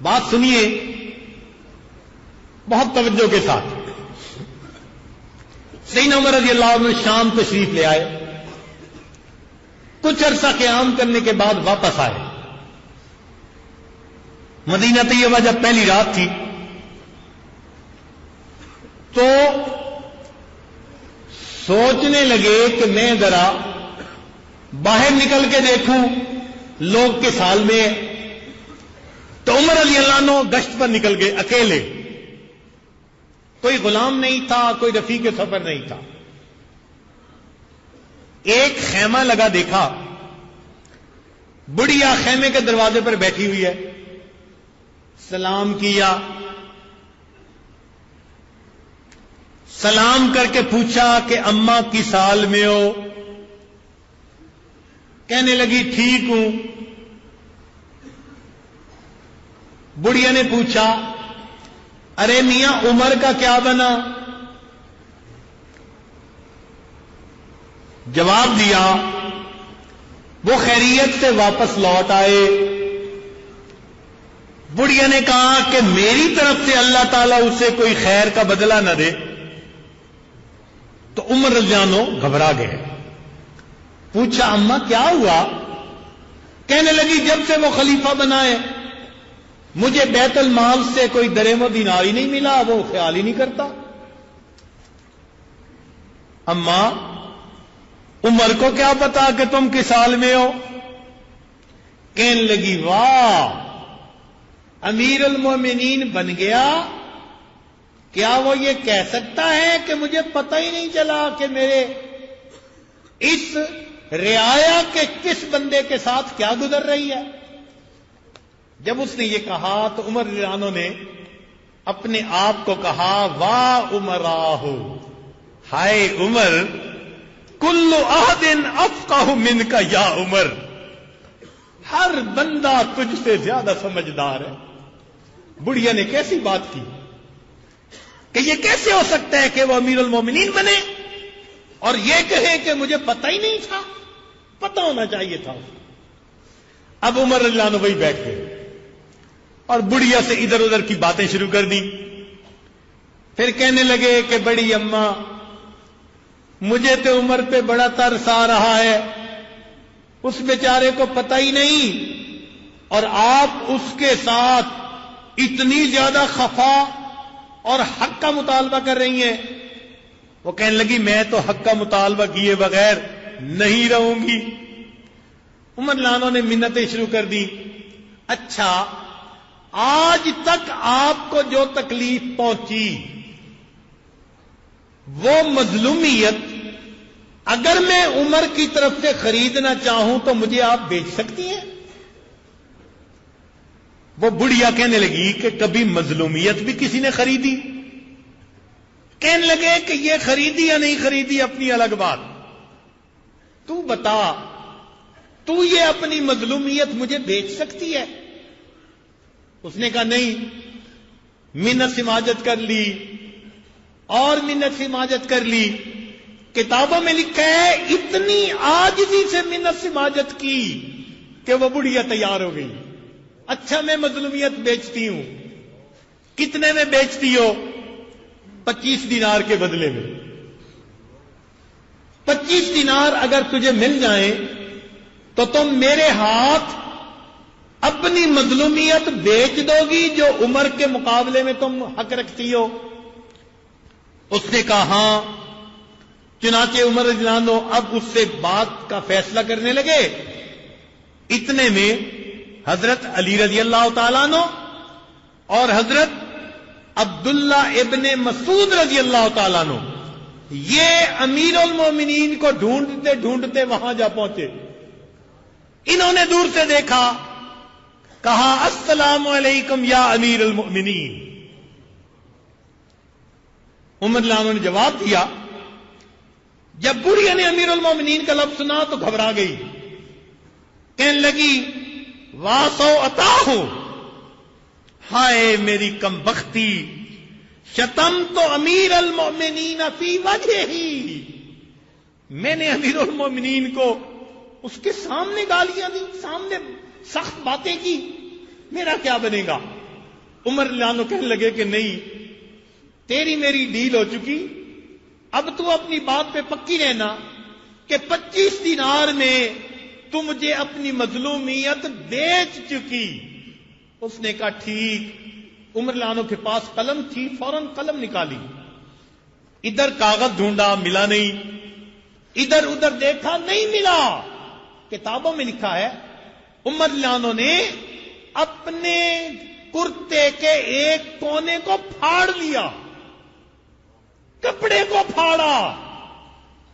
بات سنیے بہت توجہ کے ساتھ. سیدنا عمر رضی اللہ عنہ شام تشریف لے آئے. کچھ عرصہ قیام کرنے کے بعد واپس آئے. مدینہ طیبہ جب پہلی رات تھی تو سوچنے لگے کہ میں ذرا باہر نکل کے دیکھوں لوگ کے سال میں. تو عمر رضی اللہ عنہ گشت پر نکل گئے اکیلے. کوئی غلام نہیں تھا, کوئی رفیق سفر نہیں تھا. ایک خیمہ لگا دیکھا, بڑھیا خیمے کے دروازے پر بیٹھی ہوئی ہے. سلام کیا, سلام کر کے پوچھا کہ اماں کس حال میں ہو؟ کہنے لگی ٹھیک ہوں. بڑھیا نے پوچھا ارے میاں عمر کا کیا بنا؟ جواب دیا وہ خیریت سے واپس لوٹ آئے. بڑھیا نے کہا کہ میری طرف سے اللہ تعالیٰ اسے کوئی خیر کا بدلہ نہ دے. تو عمر رضی اللہ عنہ گھبرا گئے. پوچھا اماں کیا ہوا؟ کہنے لگی جب سے وہ خلیفہ بنائے مجھے بیت المال سے کوئی درہم و دینار ہی نہیں ملا, وہ خیال ہی نہیں کرتا. اماں عمر کو کیا پتا کہ تم کس حال میں ہو؟ کہنے لگی واہ امیر المومنین بن گیا, کیا وہ یہ کہہ سکتا ہے کہ مجھے پتہ ہی نہیں چلا کہ میرے اس رعایا کے کس بندے کے ساتھ کیا گزر رہی ہے؟ جب اس نے یہ کہا تو عمر رضی اللہ عنہ نے اپنے آپ کو کہا واہ عمراہ, ہائے عمر, کل احد افقہ منک یا عمر, ہر بندہ تجھ سے زیادہ سمجھدار ہے. بڑھیا نے کیسی بات کی کہ یہ کیسے ہو سکتا ہے کہ وہ امیر المومنین بنے اور یہ کہے کہ مجھے پتہ ہی نہیں تھا, پتہ ہونا چاہیے تھا. اب عمر رضی اللہ عنہ وہی بیٹھ گئے اور بڑھیا سے ادھر ادھر کی باتیں شروع کر دی. پھر کہنے لگے کہ بڑی اماں مجھے تو عمر پہ بڑا ترس آ رہا ہے, اس بیچارے کو پتہ ہی نہیں اور آپ اس کے ساتھ اتنی زیادہ خفا اور حق کا مطالبہ کر رہی ہیں. وہ کہنے لگی میں تو حق کا مطالبہ کیے بغیر نہیں رہوں گی. عمر رضی اللہ عنہ نے منتیں شروع کر دی. اچھا آج تک آپ کو جو تکلیف پہنچی وہ مظلومیت اگر میں عمر کی طرف سے خریدنا چاہوں تو مجھے آپ بیچ سکتی ہیں؟ وہ بڑھیا کہنے لگی کہ کبھی مظلومیت بھی کسی نے خریدی؟ کہنے لگے کہ یہ خریدی یا نہیں خریدی اپنی الگ بات, تو بتا تو یہ اپنی مظلومیت مجھے بیچ سکتی ہے؟ اس نے کہا نہیں. منت سماجت کر لی اور منت سماجت کر لی. کتابوں میں لکھا ہے اتنی عاجزی سے منت سماجت کی کہ وہ بڑھیا تیار ہو گئی. اچھا میں مظلومیت بیچتی ہوں. کتنے میں بیچتی ہو؟ 25 دینار کے بدلے میں. 25 دینار اگر تجھے مل جائیں تو تم میرے ہاتھ اپنی مظلومیت بیچ دو گی جو عمر کے مقابلے میں تم حق رکھتی ہو؟ اس نے کہا ہاں. چنانچہ عمر رضی اللہ عنہ اب اس سے بات کا فیصلہ کرنے لگے. اتنے میں حضرت علی رضی اللہ تعالیٰ عنہ اور حضرت عبداللہ ابن مسعود رضی اللہ تعالیٰ عنہ یہ امیر المومنین کو ڈھونڈتے ڈھونڈتے وہاں جا پہنچے. انہوں نے دور سے دیکھا, کہا السلام علیکم یا امیر المؤمنین. عمر رضی اللہ عنہ نے جواب دیا. جب بڑھیا نے امیر المومنین کا لفظ سنا تو گھبرا گئی. کہنے لگی واسو عطا ہوں, ہائے میری کم بختی, شتم تو امیر المؤمنین فی وجہ ہی, میں نے امیر المومنین کو اس کے سامنے گالیاں دی, سامنے سخت باتیں کی, میرا کیا بنے گا؟ عمر لانو کہنے لگے کہ نہیں، تیری میری ڈیل ہو چکی، اب تو اپنی بات پہ پکی رہنا کہ 25 دینار میں تو مجھے اپنی مظلومیت بیچ چکی۔ اس نے کہا ٹھیک۔ عمر لانو کے پاس قلم تھی، فوراً قلم نکالی، ادھر کاغذ ڈھونڈا، ملا نہیں، ادھر ادھر دیکھا، نہیں ملا۔ کتابوں میں لکھا ہے عمر لانو نے اپنے کرتے کے ایک کونے کو پھاڑ لیا، کپڑے کو پھاڑا،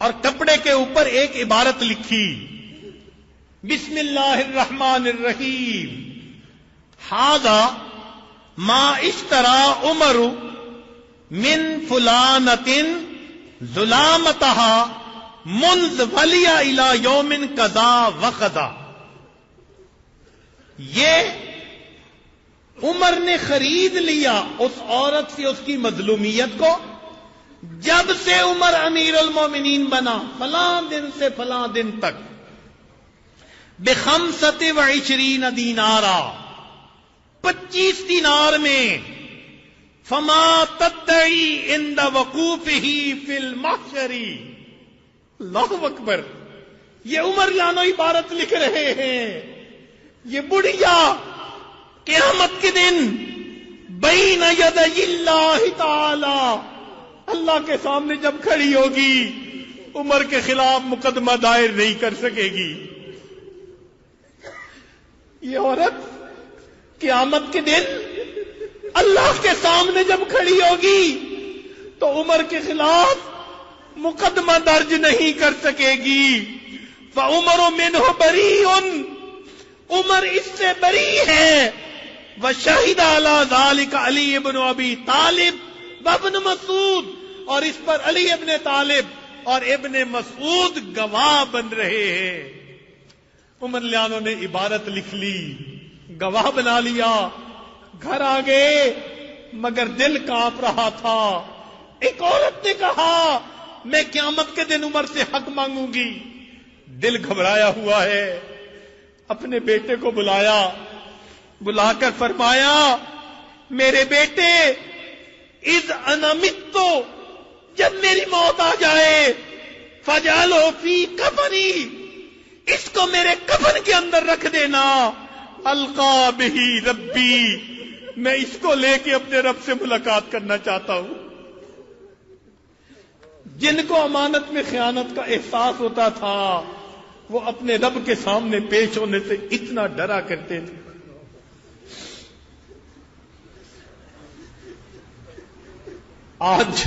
اور کپڑے کے اوپر ایک عبارت لکھی، بسم اللہ الرحمن الرحیم، ھذا ما اشترى عمر من فلانۃ ظلامتها منذ ولی الى یوم کذا وکذا۔ یہ عمر نے خرید لیا اس عورت سے اس کی مظلومیت کو جب سے عمر امیر المومنین بنا، فلاں دن سے فلاں دن تک، ب25 دینارا، 25 دینار میں، فما تدعی عند وقوفہ فی المحشر۔ اللہ اکبر، یہ عمر لانو عبارت لکھ رہے ہیں، یہ بڑھیا قیامت کے دن بین یدی اللہ تعالی، اللہ کے سامنے جب کھڑی ہوگی، عمر کے خلاف مقدمہ دائر نہیں کر سکے گی۔ یہ عورت قیامت کے دن اللہ کے سامنے جب کھڑی ہوگی تو عمر کے خلاف مقدمہ درج نہیں کر سکے گی۔ فعمر منہ بریء، عمر اس سے بری ہے۔ وشہد علی ذلک علی ابن ابی طالب وابن مسعود، اور اس پر علی ابن طالب اور ابن مسعود گواہ بن رہے ہیں۔ عمر لانو نے عبارت لکھ لی، گواہ بنا لیا، گھر آ گئے، مگر دل کانپ رہا تھا۔ ایک عورت نے کہا میں قیامت کے دن عمر سے حق مانگوں گی، دل گھبرایا ہوا ہے۔ اپنے بیٹے کو بلایا، بلا کر فرمایا میرے بیٹے، اذ انا مت، جب میری موت آ جائے، فجعلہ فی کفنی، اس کو میرے کفن کے اندر رکھ دینا، القا بہ ربی، میں اس کو لے کے اپنے رب سے ملاقات کرنا چاہتا ہوں۔ جن کو امانت میں خیانت کا احساس ہوتا تھا وہ اپنے رب کے سامنے پیش ہونے سے اتنا ڈرا کرتے تھے۔ آج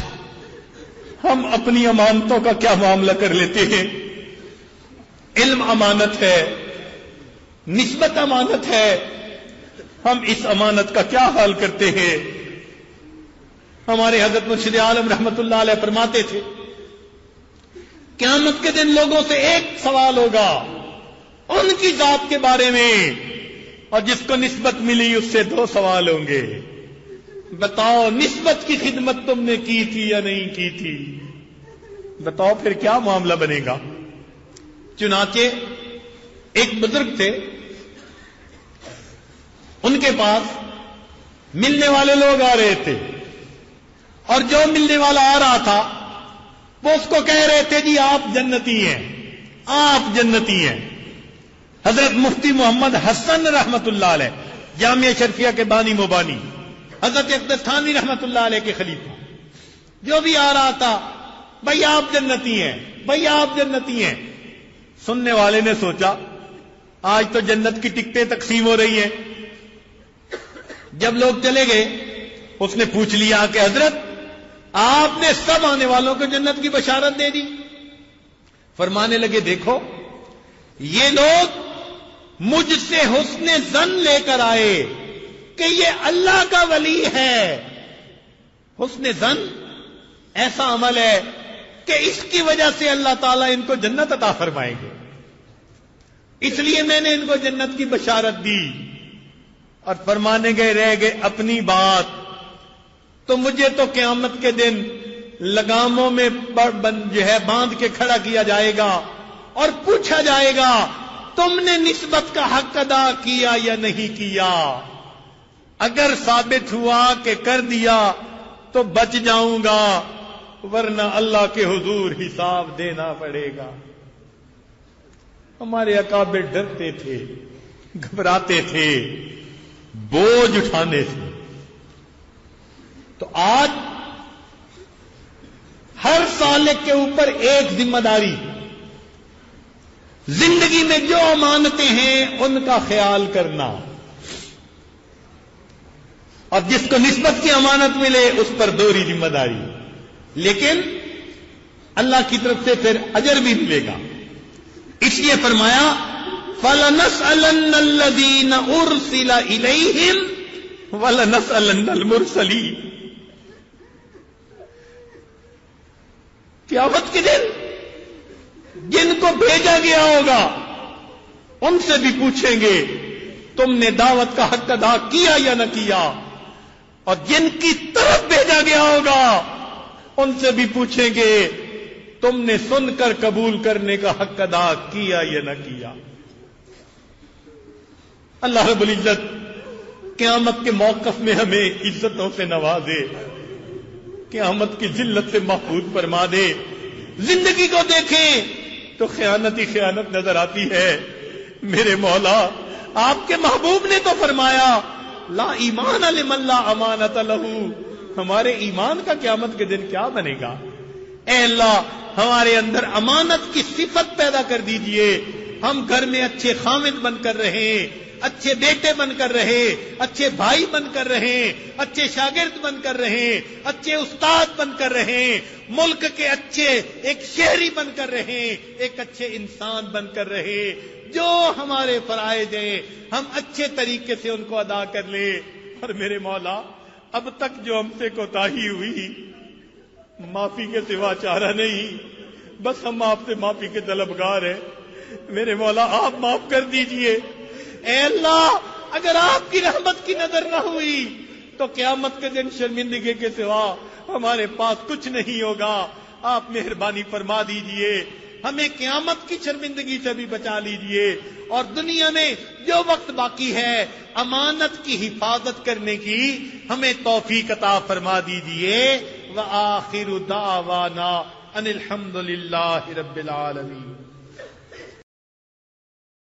ہم اپنی امانتوں کا کیا معاملہ کر لیتے ہیں؟ علم امانت ہے، نسبت امانت ہے، ہم اس امانت کا کیا حال کرتے ہیں؟ ہمارے حضرت مرشد عالم رحمت اللہ علیہ فرماتے تھے قیامت کے دن لوگوں سے ایک سوال ہوگا ان کی ذات کے بارے میں، اور جس کو نسبت ملی اس سے 2 سوال ہوں گے۔ بتاؤ نسبت کی خدمت تم نے کی تھی یا نہیں کی تھی؟ بتاؤ پھر کیا معاملہ بنے گا؟ چنانچہ ایک بزرگ تھے، ان کے پاس ملنے والے لوگ آ رہے تھے، اور جو ملنے والا آ رہا تھا وہ اس کو کہہ رہے تھے جی آپ جنتی ہیں، آپ جنتی ہیں۔ حضرت مفتی محمد حسن رحمت اللہ علیہ، جامعہ شرفیہ کے بانی مبانی، حضرت اقدس تھانوی رحمت اللہ علیہ کے خلیفہ، جو بھی آ رہا تھا بھائی آپ جنتی ہیں، بھائی آپ جنتی ہیں۔ سننے والے نے سوچا آج تو جنت کی ٹکٹیں تقسیم ہو رہی ہیں۔ جب لوگ چلے گئے اس نے پوچھ لیا کہ حضرت آپ نے سب آنے والوں کو جنت کی بشارت دے دی؟ فرمانے لگے دیکھو یہ لوگ مجھ سے حسن ظن لے کر آئے کہ یہ اللہ کا ولی ہے۔ حسن ظن ایسا عمل ہے کہ اس کی وجہ سے اللہ تعالیٰ ان کو جنت عطا فرمائیں گے، اس لیے میں نے ان کو جنت کی بشارت دی۔ اور فرمانے گئے رہ گئے اپنی بات، تو مجھے تو قیامت کے دن لگاموں میں جو ہے باندھ کے کھڑا کیا جائے گا اور پوچھا جائے گا تم نے نسبت کا حق ادا کیا یا نہیں کیا؟ اگر ثابت ہوا کہ کر دیا تو بچ جاؤں گا، ورنہ اللہ کے حضور حساب دینا پڑے گا۔ ہمارے اکابر ڈرتے تھے، گھبراتے تھے، بوجھ اٹھانے سے۔ تو آج ہر سالک کے اوپر ایک ذمہ داری، زندگی میں جو امانتیں ہیں ان کا خیال کرنا، اور جس کو نسبت کی امانت ملے اس پر دوہری ذمہ داری، لیکن اللہ کی طرف سے پھر اجر بھی ملے گا۔ اس لیے فرمایا فَلَنَسْأَلَنَّ الَّذِينَ أُرْسِلَ إِلَيْهِمْ وَلَنَسْأَلَنَّ الْمُرْسَلِينَ۔ قیامت کے دن جن کو بھیجا گیا ہوگا ان سے بھی پوچھیں گے تم نے دعوت کا حق ادا کیا یا نہ کیا، اور جن کی طرف بھیجا گیا ہوگا ان سے بھی پوچھیں گے تم نے سن کر قبول کرنے کا حق ادا کیا یا نہ کیا۔ اللہ رب العزت قیامت کے موقف میں ہمیں عزتوں سے نوازے، قیامت کی ذلت سے محفوظ فرما دے۔ زندگی کو دیکھیں تو خیانت ہی خیانت نظر آتی ہے۔ میرے مولا، آپ کے محبوب نے تو فرمایا لا ایمان لمن لا امانت لہ، ہمارے ایمان کا قیامت کے دن کیا بنے گا؟ اے اللہ، ہمارے اندر امانت کی صفت پیدا کر دیجئے، ہم گھر میں اچھے خامد بن کر رہیں، اچھے بیٹے بن کر رہے، اچھے بھائی بن کر رہے، اچھے شاگرد بن کر رہے، اچھے استاد بن کر رہے، ملک کے اچھے ایک شہری بن کر رہے، ایک اچھے انسان بن کر رہے۔ جو ہمارے فرائض ہیں ہم اچھے طریقے سے ان کو ادا کر لیں۔ اور میرے مولا، اب تک جو ہم سے کوتاہی ہوئی، معافی کے سوا چارہ نہیں، بس ہم آپ سے معافی کے طلبگار ہیں۔ میرے مولا، آپ معاف کر دیجئے۔ اے اللہ، اگر آپ کی رحمت کی نظر نہ ہوئی تو قیامت کے دن شرمندگی کے سوا ہمارے پاس کچھ نہیں ہوگا۔ آپ مہربانی فرما دیجئے، ہمیں قیامت کی شرمندگی سے بھی بچا لیجئے، اور دنیا میں جو وقت باقی ہے امانت کی حفاظت کرنے کی ہمیں توفیق عطا فرما دیجئے۔ وآخر دعوانا ان الحمد للہ رب العالمین۔